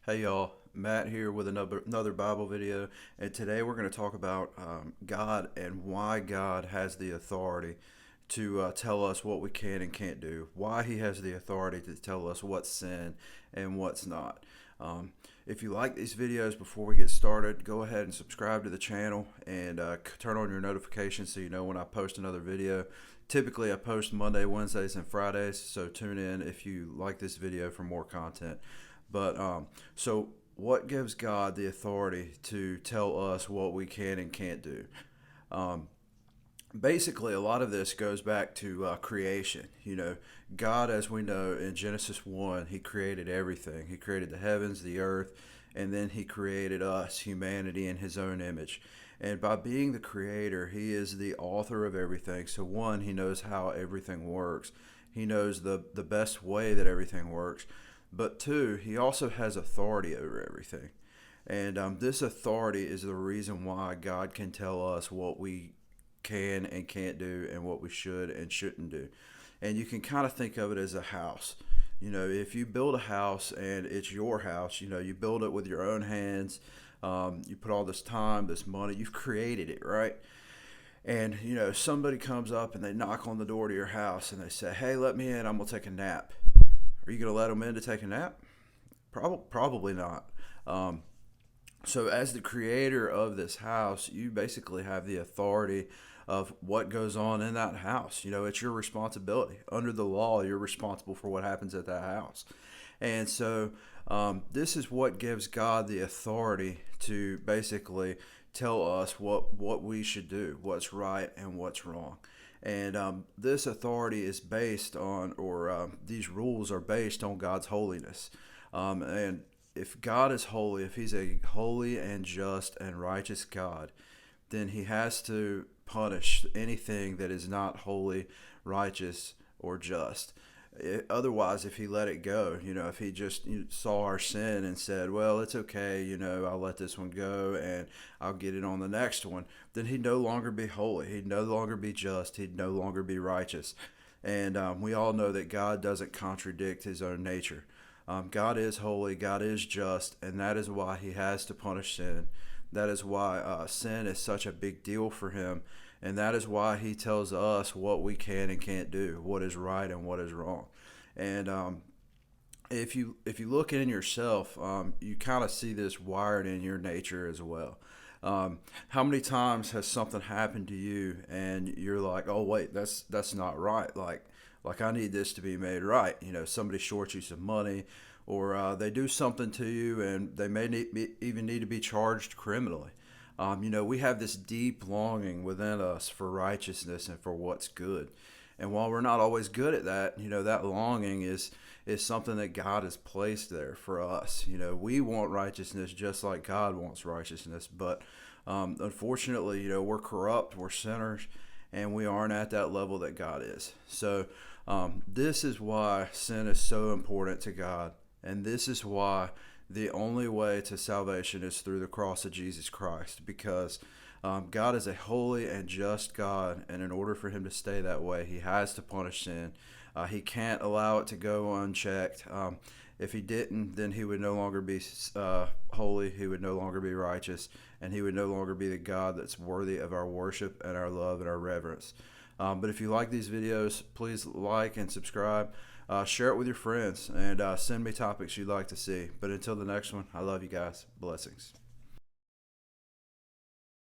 Hey y'all, Matt here with another Bible video, and today we're going to talk about God and why God has the authority to tell us what we can and can't do. Why He has the authority to tell us what's sin and what's not. If you like these videos, before we get started, go ahead and subscribe to the channel and turn on your notifications so you know when I post another video. Typically, I post Monday, Wednesdays, and Fridays, so tune in if you like this video for more content. So what gives God the authority to tell us what we can and can't do? Um, Basically, a lot of this goes back to creation. God, as we know in Genesis 1, He created everything. He created the heavens, the earth, and then He created us, humanity, in His own image. And by being the creator, He is the author of everything. So, one, He knows how everything works, He knows the best way that everything works. But two, He also has authority over everything. And this authority is the reason why God can tell us what we can and can't do and what we should and shouldn't do. And you can kind of think of it as a house. If you build a house and it's your house, you build it with your own hands. You put all this time, this money, you've created it, right? And somebody comes up and they knock on the door to your house and they say, "Hey, let me in. I'm gonna take a nap." Are you gonna let them in to take a nap? Probably not. Um, so, as the creator of this house, you basically have the authority of what goes on in that house. It's your responsibility. Under the law, you're responsible for what happens at that house. And so, this is what gives God the authority to basically tell us what we should do, what's right and what's wrong. And this authority is based on, or these rules are based on God's holiness. And if God is holy, if He's a holy and just and righteous God, then He has to punish anything that is not holy, righteous, or just. Otherwise, if He let it go, if He just saw our sin and said, "Well, it's okay, I'll let this one go and I'll get it on the next one," then He'd no longer be holy. He'd no longer be just. He'd no longer be righteous. And we all know that God doesn't contradict His own nature. God is holy, God is just, and that is why He has to punish sin. That is why sin is such a big deal for Him, and that is why He tells us what we can and can't do, what is right and what is wrong. And if you look in yourself, you kind of see this wired in your nature as well. How many times has something happened to you and you're like, "Oh wait, that's not right. Like I need this to be made right." Somebody shorts you some money, or they do something to you and they may even need to be charged criminally. We have this deep longing within us for righteousness and for what's good. And while we're not always good at that, that longing is something that God has placed there for us. We want righteousness just like God wants righteousness, but unfortunately, we're corrupt, we're sinners, and we aren't at that level that God is. So this is why sin is so important to God, and this is why the only way to salvation is through the cross of Jesus Christ, because God is a holy and just God, and in order for Him to stay that way, He has to punish sin. He can't allow it to go unchecked. If He didn't, then He would no longer be holy, He would no longer be righteous, and He would no longer be the God that's worthy of our worship and our love and our reverence. But if you like these videos, please like and subscribe. Share it with your friends, and send me topics you'd like to see. But until the next one, I love you guys. Blessings.